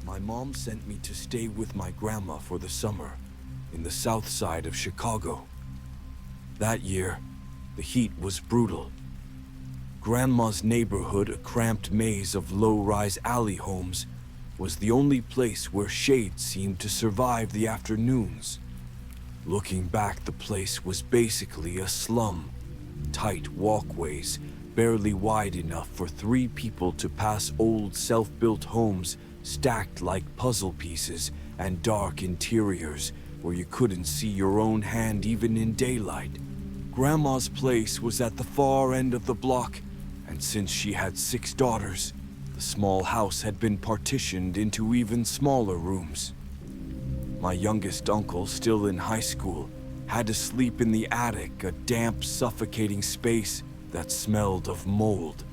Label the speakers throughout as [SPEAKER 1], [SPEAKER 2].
[SPEAKER 1] my mom sent me to stay with my grandma for the summer in the south side of Chicago. That year, the heat was brutal. Grandma's neighborhood, a cramped maze of low-rise alley homes, was the only place where shade seemed to survive the afternoons. Looking back, the place was basically a slum. Tight walkways, barely wide enough for 3 people to pass, old self-built homes stacked like puzzle pieces, and dark interiors where you couldn't see your own hand even in daylight. Grandma's place was at the far end of the block, and since she had 6 daughters, the small house had been partitioned into even smaller rooms. My youngest uncle, still in high school, had to sleep in the attic, a damp, suffocating space that smelled of mold.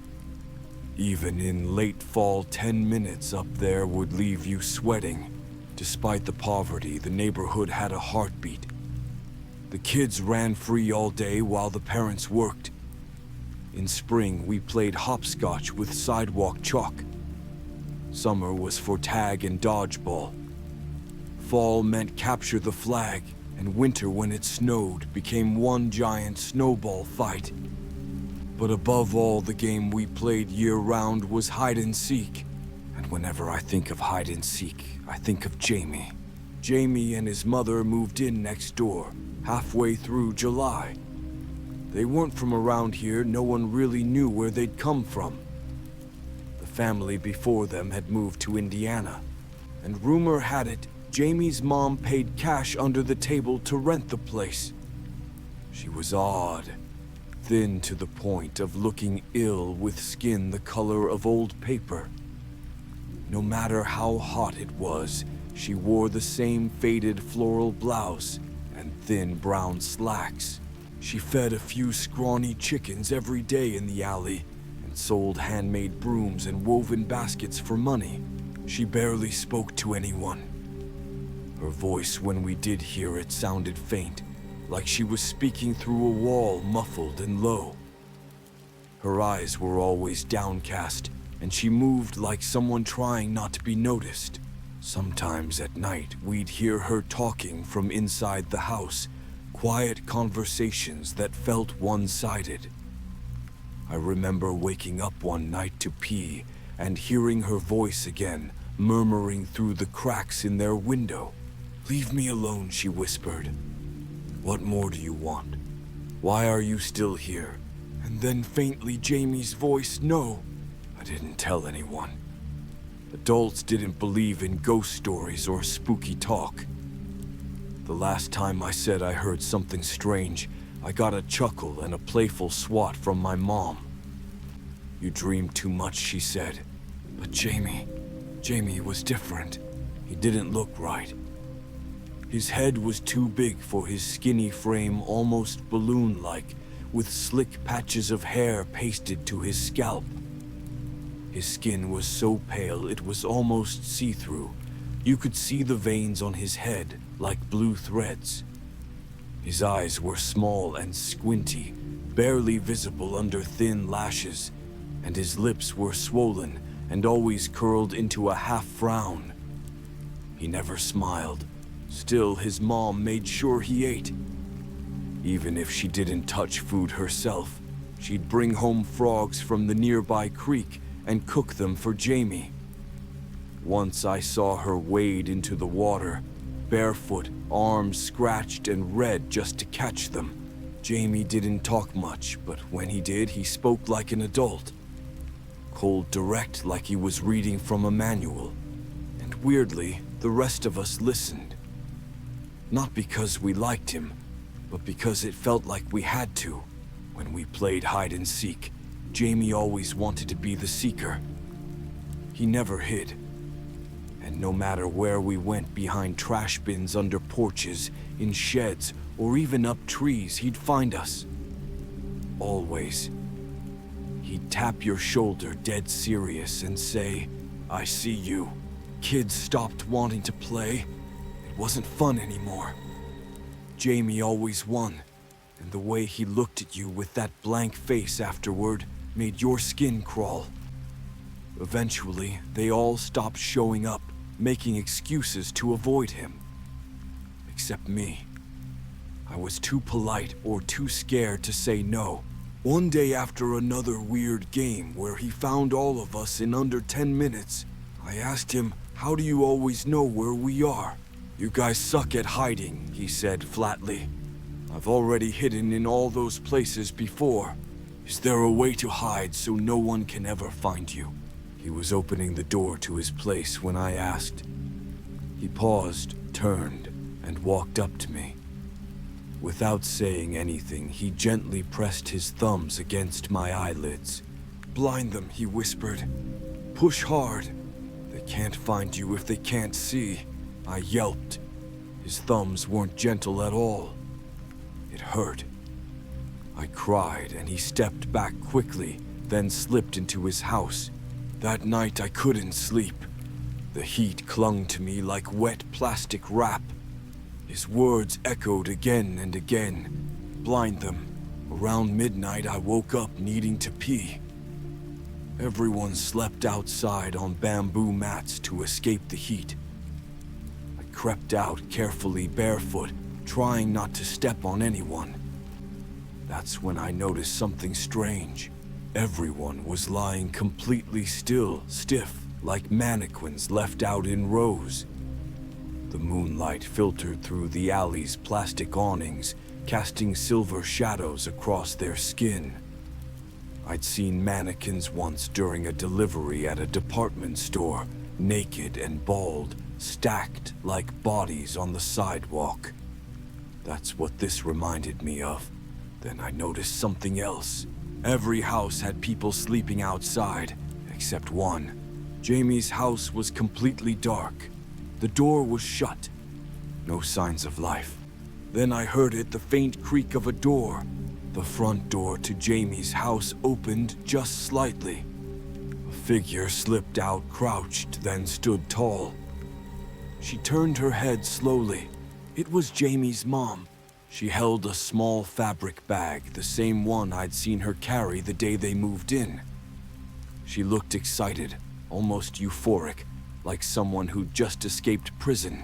[SPEAKER 1] Even in late fall, 10 minutes up there would leave you sweating. Despite the poverty, the neighborhood had a heartbeat. The kids ran free all day while the parents worked. In spring, we played hopscotch with sidewalk chalk. Summer was for tag and dodgeball. Fall meant capture the flag, and winter, when it snowed, became one giant snowball fight. But above all, the game we played year-round was hide-and-seek. And whenever I think of hide-and-seek, I think of Jamie. Jamie and his mother moved in next door, halfway through July. They weren't from around here, no one really knew where they'd come from. The family before them had moved to Indiana, and rumor had it Jamie's mom paid cash under the table to rent the place. She was odd, thin to the point of looking ill, with skin the color of old paper. No matter how hot it was, she wore the same faded floral blouse and thin brown slacks. She fed a few scrawny chickens every day in the alley and sold handmade brooms and woven baskets for money. She barely spoke to anyone. Her voice, when we did hear it, sounded faint, like she was speaking through a wall, muffled and low. Her eyes were always downcast, and she moved like someone trying not to be noticed. Sometimes at night, we'd hear her talking from inside the house, quiet conversations that felt one-sided. I remember waking up one night to pee and hearing her voice again, murmuring through the cracks in their window. "Leave me alone," she whispered. "What more do you want? Why are you still here?" And then faintly, Jamie's voice, "No." I didn't tell anyone. Adults didn't believe in ghost stories or spooky talk. The last time I said I heard something strange, I got a chuckle and a playful swat from my mom. "You dreamed too much," she said. But Jamie was different. He didn't look right. His head was too big for his skinny frame, almost balloon-like, with slick patches of hair pasted to his scalp. His skin was so pale it was almost see-through. You could see the veins on his head, like blue threads. His eyes were small and squinty, barely visible under thin lashes, and his lips were swollen and always curled into a half-frown. He never smiled. Still, his mom made sure he ate. Even if she didn't touch food herself, she'd bring home frogs from the nearby creek and cook them for Jamie. Once I saw her wade into the water, barefoot, arms scratched and red just to catch them. Jamie didn't talk much, but when he did, he spoke like an adult. Cold, direct, like he was reading from a manual. And weirdly, the rest of us listened. Not because we liked him, but because it felt like we had to. When we played hide and seek, Jamie always wanted to be the seeker. He never hid. And no matter where we went, behind trash bins, under porches, in sheds, or even up trees, he'd find us. Always. He'd tap your shoulder, dead serious, and say, "I see you." Kids stopped wanting to play. It wasn't fun anymore. Jamie always won, and the way he looked at you with that blank face afterward made your skin crawl. Eventually, they all stopped showing up, making excuses to avoid him. Except me. I was too polite or too scared to say no. One day, after another weird game where he found all of us in under 10 minutes, I asked him, "How do you always know where we are?" "You guys suck at hiding," he said flatly. "I've already hidden in all those places before. Is there a way to hide so no one can ever find you?" He was opening the door to his place when I asked. He paused, turned, and walked up to me. Without saying anything, he gently pressed his thumbs against my eyelids. "Blind them," he whispered. "Push hard. They can't find you if they can't see." I yelped. His thumbs weren't gentle at all. It hurt. I cried, and he stepped back quickly, then slipped into his house. That night I couldn't sleep. The heat clung to me like wet plastic wrap. His words echoed again and again. Blind them. Around midnight, I woke up needing to pee. Everyone slept outside on bamboo mats to escape the heat. I crept out carefully barefoot, trying not to step on anyone. That's when I noticed something strange. Everyone was lying completely still, stiff, like mannequins left out in rows. The moonlight filtered through the alley's plastic awnings, casting silver shadows across their skin. I'd seen mannequins once during a delivery at a department store, naked and bald, stacked like bodies on the sidewalk. That's what this reminded me of. Then I noticed something else. Every house had people sleeping outside, except one. Jamie's house was completely dark. The door was shut. No signs of life. Then I heard it, the faint creak of a door. The front door to Jamie's house opened just slightly. A figure slipped out, crouched, then stood tall. She turned her head slowly. It was Jamie's mom. She held a small fabric bag, the same one I'd seen her carry the day they moved in. She looked excited, almost euphoric, like someone who'd just escaped prison.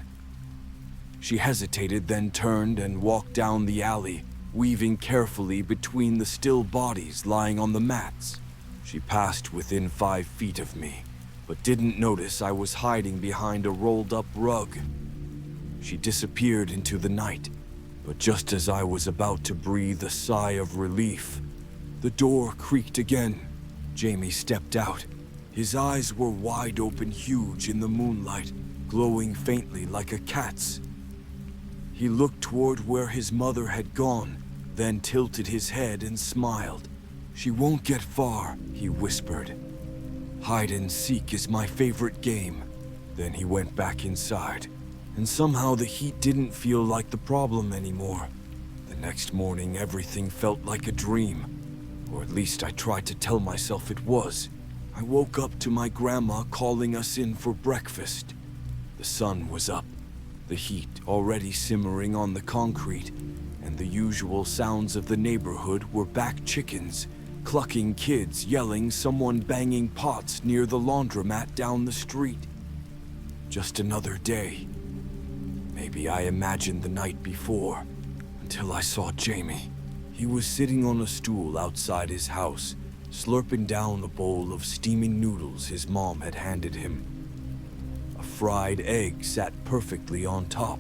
[SPEAKER 1] She hesitated, then turned and walked down the alley, weaving carefully between the still bodies lying on the mats. She passed within 5 feet of me, but didn't notice I was hiding behind a rolled-up rug. She disappeared into the night, but just as I was about to breathe a sigh of relief, the door creaked again. Jamie stepped out. His eyes were wide open, huge in the moonlight, glowing faintly like a cat's. He looked toward where his mother had gone, then tilted his head and smiled. "She won't get far," he whispered. "Hide and seek is my favorite game." Then he went back inside, and somehow the heat didn't feel like the problem anymore. The next morning, everything felt like a dream, or at least I tried to tell myself it was. I woke up to my grandma calling us in for breakfast. The sun was up, the heat already simmering on the concrete, and the usual sounds of the neighborhood were back: chickens, clucking kids yelling, someone banging pots near the laundromat down the street. Just another day. Maybe I imagined the night before, until I saw Jamie. He was sitting on a stool outside his house, slurping down a bowl of steaming noodles his mom had handed him. A fried egg sat perfectly on top.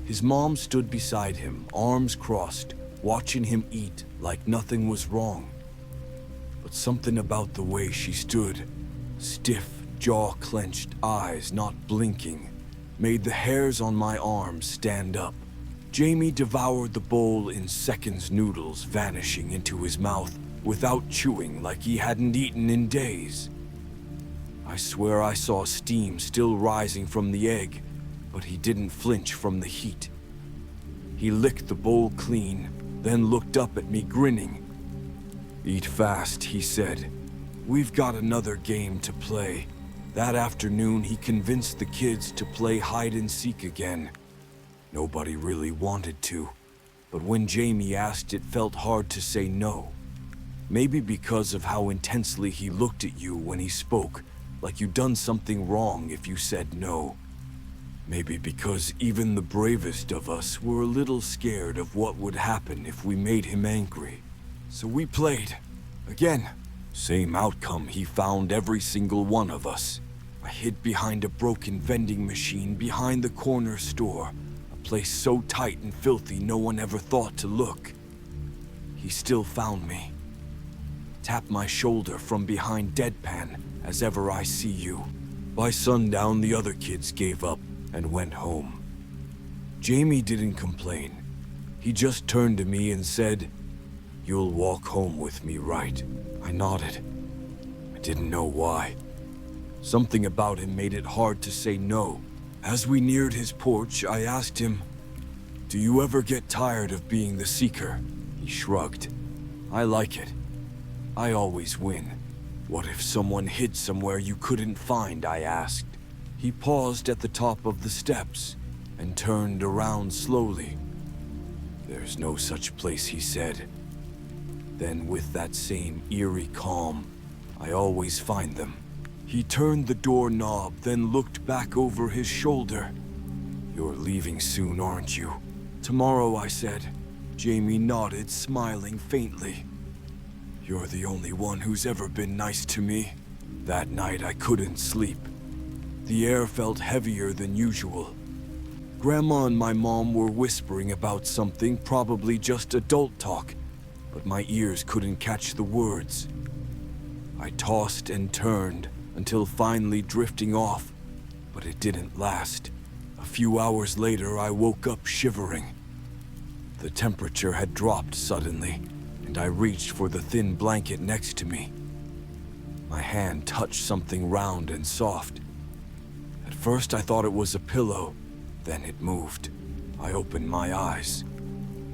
[SPEAKER 1] His mom stood beside him, arms crossed, watching him eat like nothing was wrong. But something about the way she stood, stiff, jaw clenched, eyes not blinking, made the hairs on my arms stand up. Jamie devoured the bowl in seconds, noodles vanishing into his mouth without chewing, like he hadn't eaten in days. I swear I saw steam still rising from the egg, but he didn't flinch from the heat. He licked the bowl clean, then looked up at me grinning. "Eat fast," he said. "We've got another game to play." That afternoon, he convinced the kids to play hide and seek again. Nobody really wanted to, but when Jamie asked, it felt hard to say no. Maybe because of how intensely he looked at you when he spoke, like you'd done something wrong if you said no. Maybe because even the bravest of us were a little scared of what would happen if we made him angry. So we played. Again. Same outcome, he found every single one of us. I hid behind a broken vending machine behind the corner store, a place so tight and filthy no one ever thought to look. He still found me. Tapped my shoulder from behind deadpan as ever I see you. By sundown, the other kids gave up and went home. Jamie didn't complain. He just turned to me and said, "You'll walk home with me, right?" I nodded. I didn't know why. Something about him made it hard to say no. As we neared his porch, I asked him, "Do you ever get tired of being the seeker?" He shrugged. "I like it. I always win." "What if someone hid somewhere you couldn't find?" I asked. He paused at the top of the steps and turned around slowly. "There's no such place," he said. Then with that same eerie calm, "I always find them." He turned the doorknob, then looked back over his shoulder. "You're leaving soon, aren't you?" "Tomorrow," I said. Jamie nodded, smiling faintly. "You're the only one who's ever been nice to me." That night I couldn't sleep. The air felt heavier than usual. Grandma and my mom were whispering about something, probably just adult talk, but my ears couldn't catch the words. I tossed and turned until finally drifting off, but it didn't last. A few hours later, I woke up shivering. The temperature had dropped suddenly, and I reached for the thin blanket next to me. My hand touched something round and soft. At first, I thought it was a pillow, then it moved. I opened my eyes.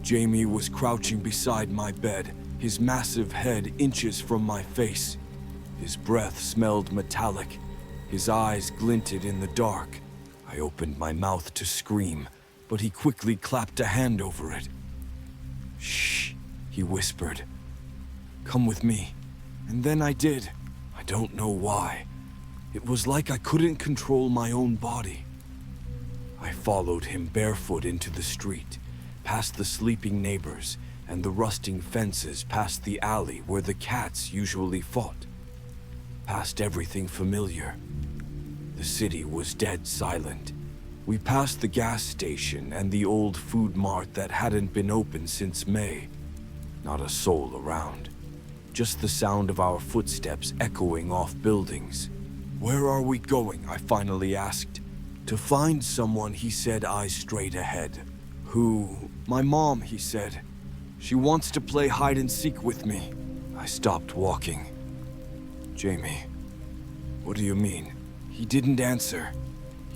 [SPEAKER 1] Jamie was crouching beside my bed, his massive head inches from my face. His breath smelled metallic. His eyes glinted in the dark. I opened my mouth to scream, but he quickly clapped a hand over it. "Shh," he whispered. "Come with me." And then I did. I don't know why. It was like I couldn't control my own body. I followed him barefoot into the street, past the sleeping neighbors and the rusting fences, past the alley where the cats usually fought, past everything familiar. The city was dead silent. We passed the gas station and the old food mart that hadn't been open since May. Not a soul around. Just the sound of our footsteps echoing off buildings. "Where are we going?" I finally asked. "To find someone," he said, eyes straight ahead. "Who?" "My mom," he said. "She wants to play hide and seek with me." I stopped walking. "Jamie, what do you mean?" He didn't answer.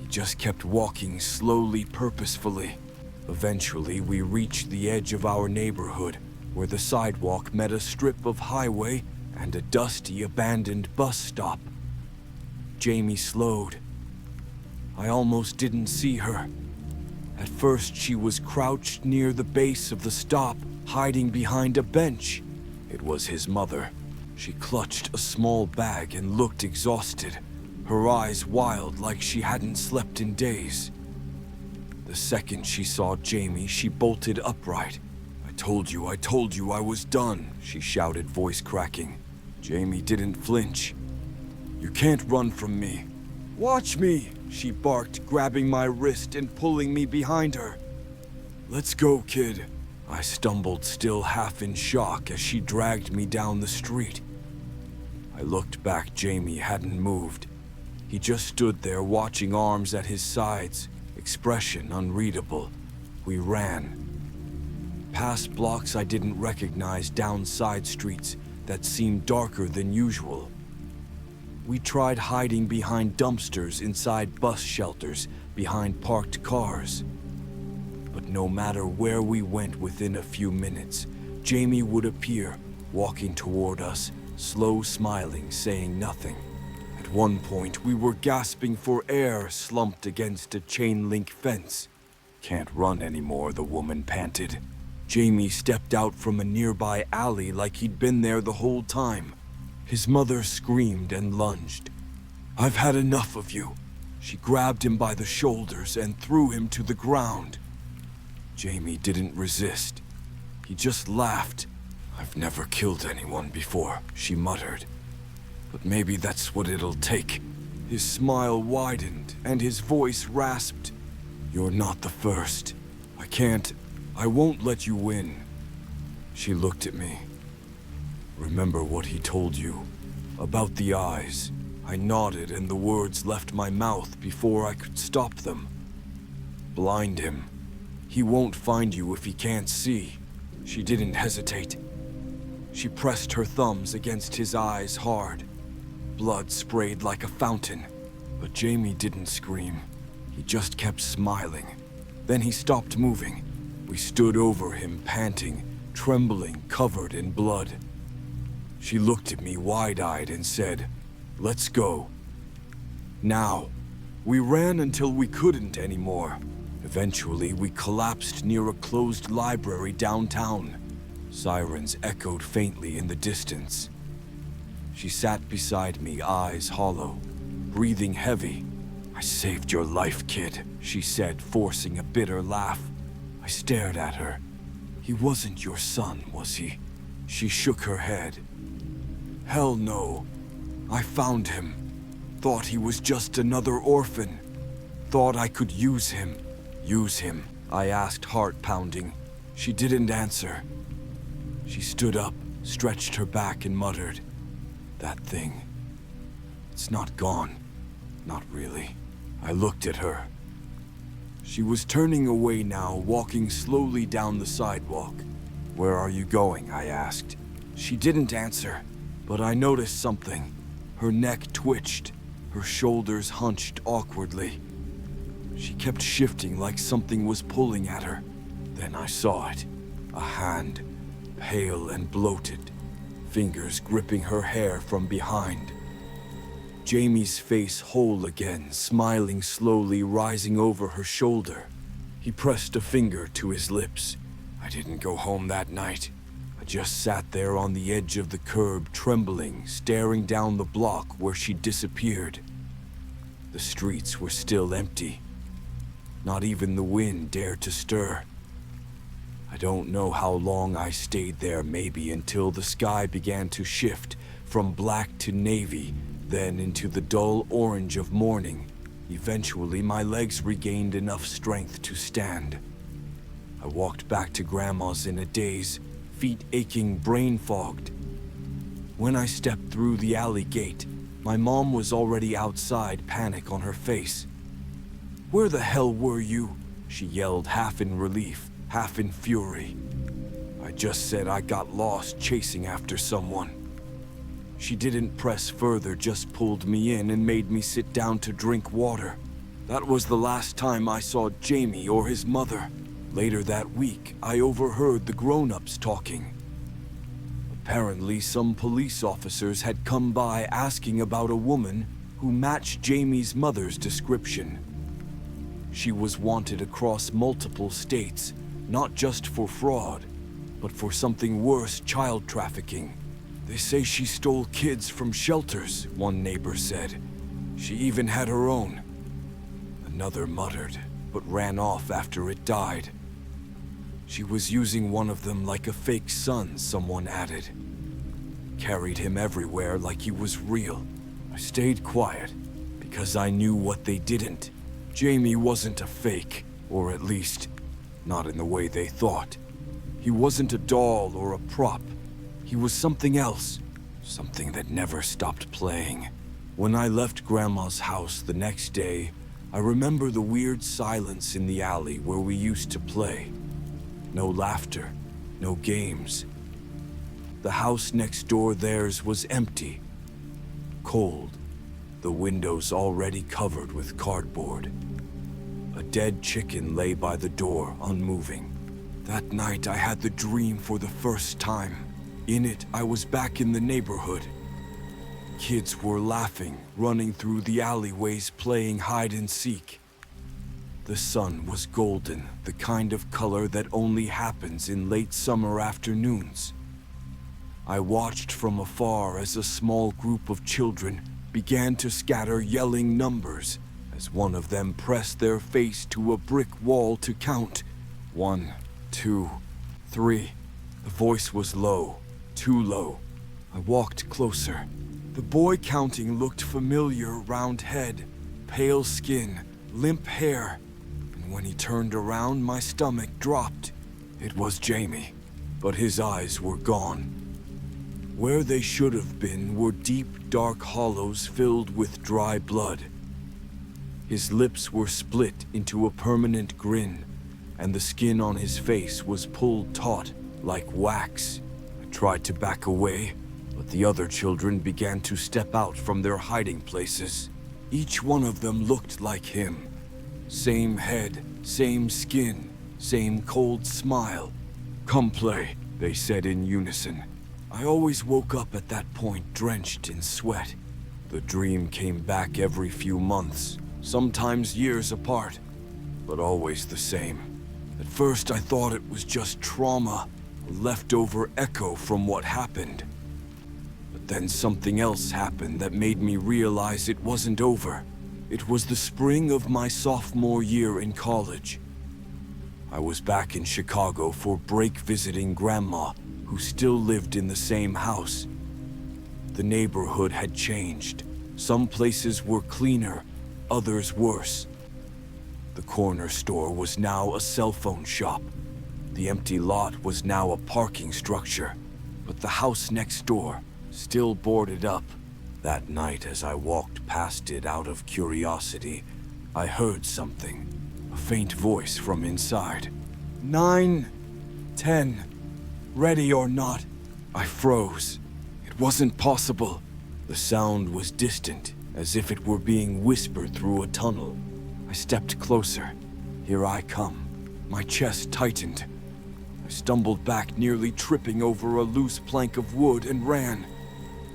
[SPEAKER 1] He just kept walking slowly, purposefully. Eventually, we reached the edge of our neighborhood, where the sidewalk met a strip of highway and a dusty, abandoned bus stop. Jamie slowed. I almost didn't see her. At first, she was crouched near the base of the stop, hiding behind a bench. It was his mother. She clutched a small bag and looked exhausted, her eyes wild like she hadn't slept in days. The second she saw Jamie, she bolted upright. I told you I was done," she shouted, voice cracking. Jamie didn't flinch. "You can't run from me." "Watch me," she barked, grabbing my wrist and pulling me behind her. "Let's go, kid." I stumbled, still half in shock, as she dragged me down the street. I looked back. Jamie hadn't moved. He just stood there, watching, arms at his sides, expression unreadable. We ran. Past blocks I didn't recognize, down side streets that seemed darker than usual. We tried hiding behind dumpsters, inside bus shelters, behind parked cars. But no matter where we went, within a few minutes, Jamie would appear, walking toward us, slow, smiling, saying nothing. At one point, we were gasping for air, slumped against a chain-link fence. "Can't run anymore," the woman panted. Jamie stepped out from a nearby alley like he'd been there the whole time. His mother screamed and lunged. I've had enough of you." She grabbed him by the shoulders and threw him to the ground. Jamie didn't resist. He just laughed. "I've never killed anyone before," she muttered. "But maybe that's what it'll take." His smile widened and his voice rasped. "You're not the first. I won't let you win." She looked at me. "Remember what he told you about the eyes?" I nodded and the words left my mouth before I could stop them. "Blind him. He won't find you if he can't see." She didn't hesitate. She pressed her thumbs against his eyes hard. Blood sprayed like a fountain, but Jamie didn't scream. He just kept smiling. Then he stopped moving. We stood over him, panting, trembling, covered in blood. She looked at me wide-eyed and said, "Let's go." Now. We ran until we couldn't anymore. Eventually, we collapsed near a closed library downtown. Sirens echoed faintly in the distance. She sat beside me, eyes hollow, breathing heavy. "I saved your life, kid," she said, forcing a bitter laugh. I stared at her. "He wasn't your son, was he?" She shook her head. "Hell no. I found him. Thought he was just another orphan. Thought I could use him." "Use him?" I asked, heart pounding. She didn't answer. She stood up, stretched her back, and muttered, "That thing. It's not gone. Not really." I looked at her. She was turning away now, walking slowly down the sidewalk. "Where are you going?" I asked. She didn't answer, but I noticed something. Her neck twitched, her shoulders hunched awkwardly. She kept shifting like something was pulling at her. Then I saw it. A hand, pale and bloated, fingers gripping her hair from behind. Jamie's face whole again, smiling slowly, rising over her shoulder. He pressed a finger to his lips. I didn't go home that night. I just sat there on the edge of the curb, trembling, staring down the block where she disappeared. The streets were still empty. Not even the wind dared to stir. I don't know how long I stayed there, maybe until the sky began to shift from black to navy, then into the dull orange of morning. Eventually, my legs regained enough strength to stand. I walked back to Grandma's in a daze, feet aching, brain fogged. When I stepped through the alley gate, my mom was already outside, panic on her face. "Where the hell were you?" she yelled, half in relief, half in fury. I just said I got lost chasing after someone. She didn't press further, just pulled me in and made me sit down to drink water. That was the last time I saw Jamie or his mother. Later that week, I overheard the grown-ups talking. Apparently, some police officers had come by asking about a woman who matched Jamie's mother's description. She was wanted across multiple states, not just for fraud, but for something worse, child trafficking. "They say she stole kids from shelters," one neighbor said. "She even had her own." Another muttered, but ran off after it died. "She was using one of them like a fake son," someone added. "Carried him everywhere like he was real." I stayed quiet, because I knew what they didn't. Jamie wasn't a fake, or at least, not in the way they thought. He wasn't a doll or a prop. He was something else, something that never stopped playing. When I left Grandma's house the next day, I remember the weird silence in the alley where we used to play. No laughter, no games. The house next door, theirs, was empty, cold, the windows already covered with cardboard. A dead chicken lay by the door, unmoving. That night I had the dream for the first time. In it, I was back in the neighborhood. Kids were laughing, running through the alleyways, playing hide and seek. The sun was golden, the kind of color that only happens in late summer afternoons. I watched from afar as a small group of children began to scatter, yelling numbers as one of them pressed their face to a brick wall to count. 1, 2, 3. The voice was low, too low. I walked closer. The boy counting looked familiar, round head, pale skin, limp hair. And when he turned around, my stomach dropped. It was Jamie, but his eyes were gone. Where they should have been were deep, dark hollows filled with dry blood. His lips were split into a permanent grin, and the skin on his face was pulled taut like wax. I tried to back away, but the other children began to step out from their hiding places. Each one of them looked like him. Same head, same skin, same cold smile. "Come play," they said in unison. I always woke up at that point drenched in sweat. The dream came back every few months, sometimes years apart, but always the same. At first I thought it was just trauma, a leftover echo from what happened. But then something else happened that made me realize it wasn't over. It was the spring of my sophomore year in college. I was back in Chicago for break visiting Grandma, who still lived in the same house. The neighborhood had changed. Some places were cleaner, others worse. The corner store was now a cell phone shop. The empty lot was now a parking structure, but the house next door still boarded up. That night, as I walked past it out of curiosity, I heard something, a faint voice from inside. 9, 10, ready or not. I froze. It wasn't possible. The sound was distant, as if it were being whispered through a tunnel. I stepped closer. Here I come. My chest tightened. I stumbled back, nearly tripping over a loose plank of wood, and ran.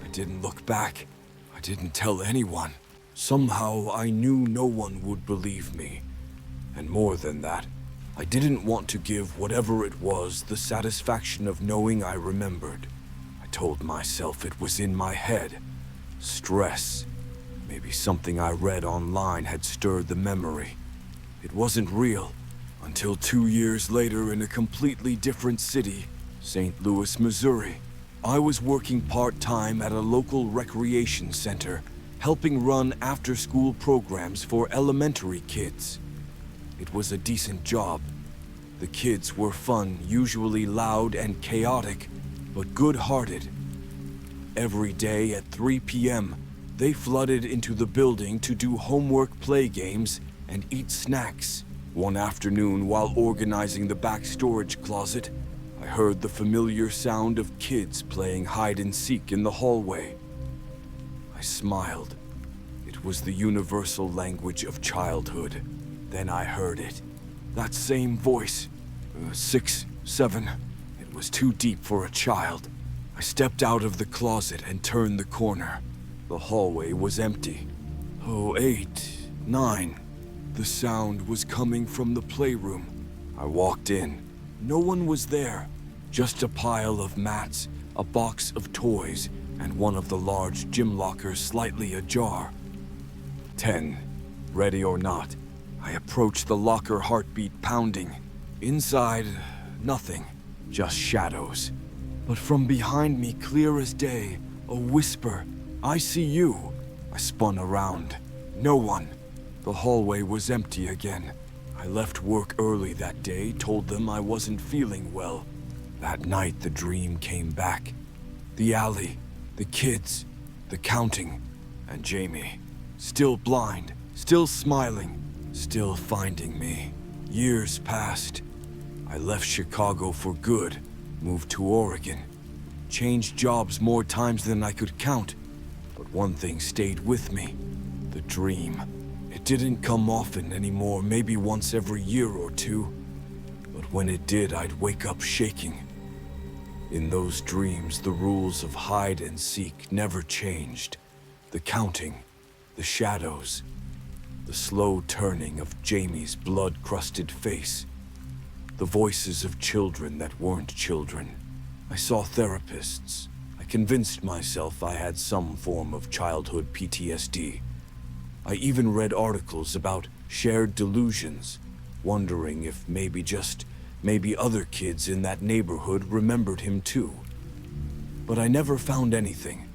[SPEAKER 1] I didn't look back. I didn't tell anyone. Somehow I knew no one would believe me. And more than that, I didn't want to give whatever it was the satisfaction of knowing I remembered. I told myself it was in my head. Stress. Maybe something I read online had stirred the memory. It wasn't real until 2 years later in a completely different city, St. Louis, Missouri. I was working part-time at a local recreation center, helping run after-school programs for elementary kids. It was a decent job. The kids were fun, usually loud and chaotic, but good-hearted. Every day at 3 p.m., they flooded into the building to do homework, play games, and eat snacks. One afternoon, while organizing the back storage closet, I heard the familiar sound of kids playing hide-and-seek in the hallway. I smiled. It was the universal language of childhood. Then I heard it. That same voice. 6, 7. It was too deep for a child. I stepped out of the closet and turned the corner. The hallway was empty. 8, 9. The sound was coming from the playroom. I walked in. No one was there. Just a pile of mats, a box of toys, and one of the large gym lockers slightly ajar. 10. Ready or not. I approached the locker, heartbeat pounding. Inside, nothing, just shadows. But from behind me, clear as day, a whisper. "I see you." I spun around. No one. The hallway was empty again. I left work early that day, told them I wasn't feeling well. That night, the dream came back. The alley, the kids, the counting, and Jamie. Still blind, still smiling, still finding me. Years passed. I left Chicago for good, moved to Oregon, changed jobs more times than I could count. But one thing stayed with me, the dream. It didn't come often anymore, maybe once every year or two. But when it did, I'd wake up shaking. In those dreams, the rules of hide and seek never changed. The counting, the shadows, the slow turning of Jamie's blood-crusted face, the voices of children that weren't children. I saw therapists. I convinced myself I had some form of childhood PTSD. I even read articles about shared delusions, wondering if maybe other kids in that neighborhood remembered him too. But I never found anything.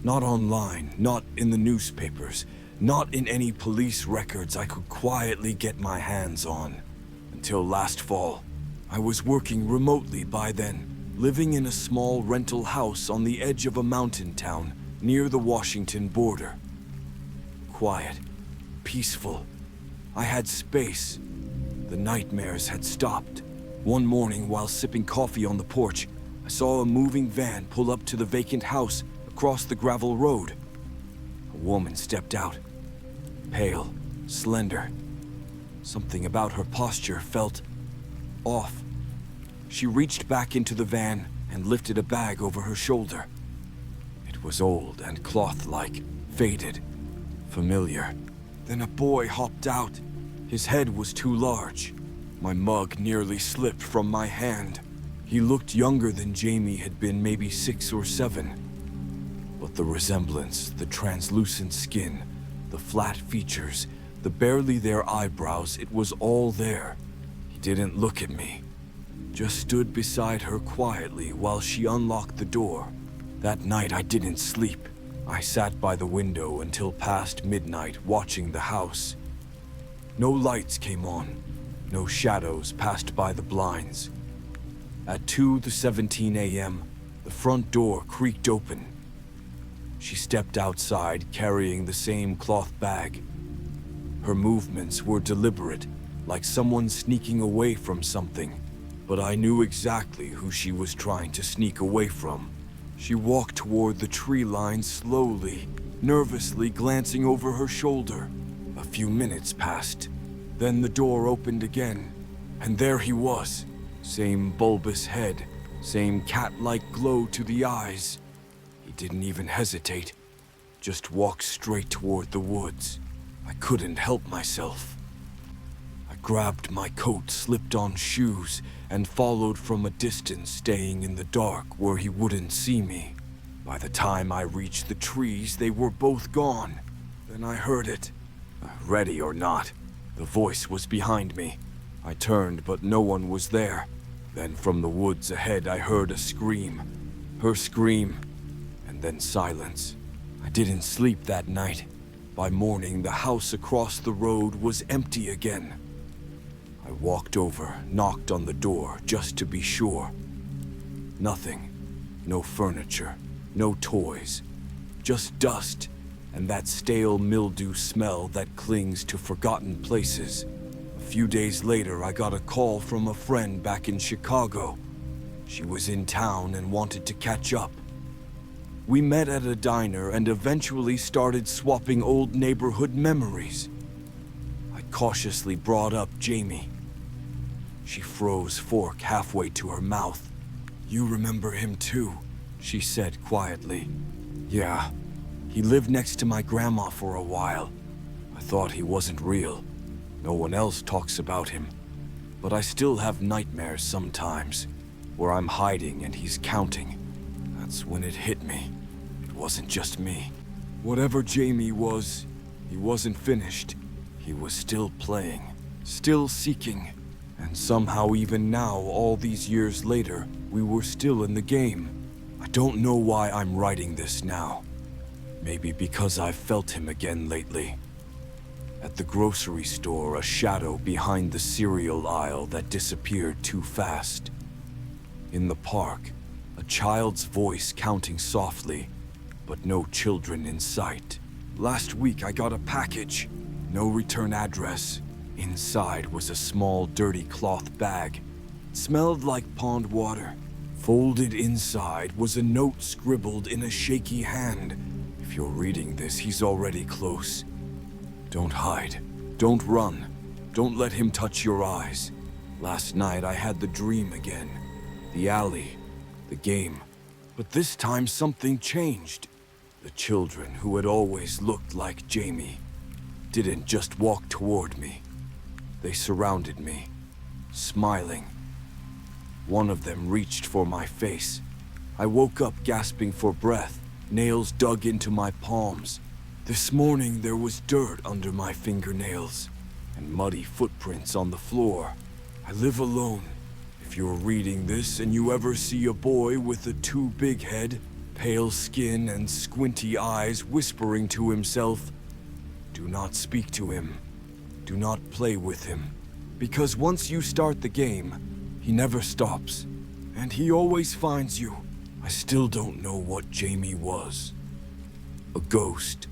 [SPEAKER 1] Not online, not in the newspapers, not in any police records I could quietly get my hands on. Until last fall. I was working remotely by then, living in a small rental house on the edge of a mountain town near the Washington border. Quiet, peaceful. I had space. The nightmares had stopped. One morning, while sipping coffee on the porch, I saw a moving van pull up to the vacant house across the gravel road. A woman stepped out, pale, slender. Something about her posture felt off. She reached back into the van and lifted a bag over her shoulder. It was old and cloth-like, faded, familiar. Then a boy hopped out. His head was too large. My mug nearly slipped from my hand. He looked younger than Jamie had been, maybe 6 or 7. But the resemblance, the translucent skin, the flat features, the barely there eyebrows, it was all there. He didn't look at me, just stood beside her quietly while she unlocked the door. That night I didn't sleep. I sat by the window until past midnight watching the house. No lights came on, no shadows passed by the blinds. At 2:17 a.m., the front door creaked open. She stepped outside carrying the same cloth bag. Her movements were deliberate, like someone sneaking away from something, but I knew exactly who she was trying to sneak away from. She walked toward the tree line slowly, nervously glancing over her shoulder. A few minutes passed. Then the door opened again, and there he was. Same bulbous head, same cat-like glow to the eyes. He didn't even hesitate, just walked straight toward the woods. I couldn't help myself. I grabbed my coat, slipped on shoes, and followed from a distance, staying in the dark where he wouldn't see me. By the time I reached the trees, they were both gone. Then I heard it. Ready or not, the voice was behind me. I turned, but no one was there. Then from the woods ahead, I heard a scream. Her scream, and then silence. I didn't sleep that night. By morning, the house across the road was empty again. I walked over, knocked on the door just to be sure. Nothing. No furniture, no toys. Just dust, and that stale mildew smell that clings to forgotten places. A few days later, I got a call from a friend back in Chicago. She was in town and wanted to catch up. We met at a diner and eventually started swapping old neighborhood memories. I cautiously brought up Jamie. She froze fork halfway to her mouth. "You remember him too," she said quietly. "Yeah. He lived next to my grandma for a while. I thought he wasn't real. No one else talks about him. But I still have nightmares sometimes, where I'm hiding and he's counting. That's when it hit me. It wasn't just me. Whatever Jamie was, he wasn't finished. He was still playing, still seeking. And somehow even now, all these years later, we were still in the game. I don't know why I'm writing this now. Maybe because I've felt him again lately. At the grocery store, a shadow behind the cereal aisle that disappeared too fast. In the park, a child's voice counting softly, but no children in sight. Last week I got a package, no return address. Inside was a small dirty cloth bag. It smelled like pond water. Folded inside was a note scribbled in a shaky hand. If you're reading this, he's already close. Don't hide. Don't run. Don't let him touch your eyes. Last night I had the dream again. The alley. The game. But this time something changed. The children who had always looked like Jamie didn't just walk toward me. They surrounded me, smiling. One of them reached for my face. I woke up gasping for breath, nails dug into my palms. This morning there was dirt under my fingernails and muddy footprints on the floor. I live alone. If you're reading this and you ever see a boy with a too big head, pale skin, and squinty eyes whispering to himself, do not speak to him. Do not play with him. Because once you start the game, he never stops. And he always finds you. I still don't know what Jamie was. A ghost.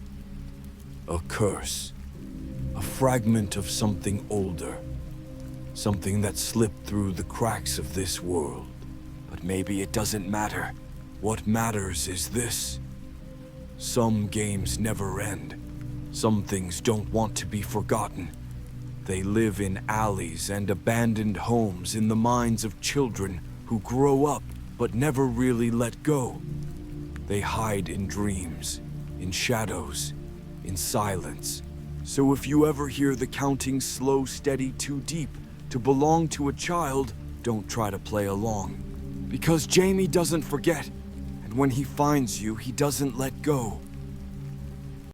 [SPEAKER 1] A curse. A fragment of something older. Something that slipped through the cracks of this world. But maybe it doesn't matter. What matters is this. Some games never end. Some things don't want to be forgotten. They live in alleys and abandoned homes in the minds of children who grow up but never really let go. They hide in dreams, in shadows, in silence. So if you ever hear the counting slow, steady, too deep to belong to a child, don't try to play along. Because Jamie doesn't forget, and when he finds you, he doesn't let go.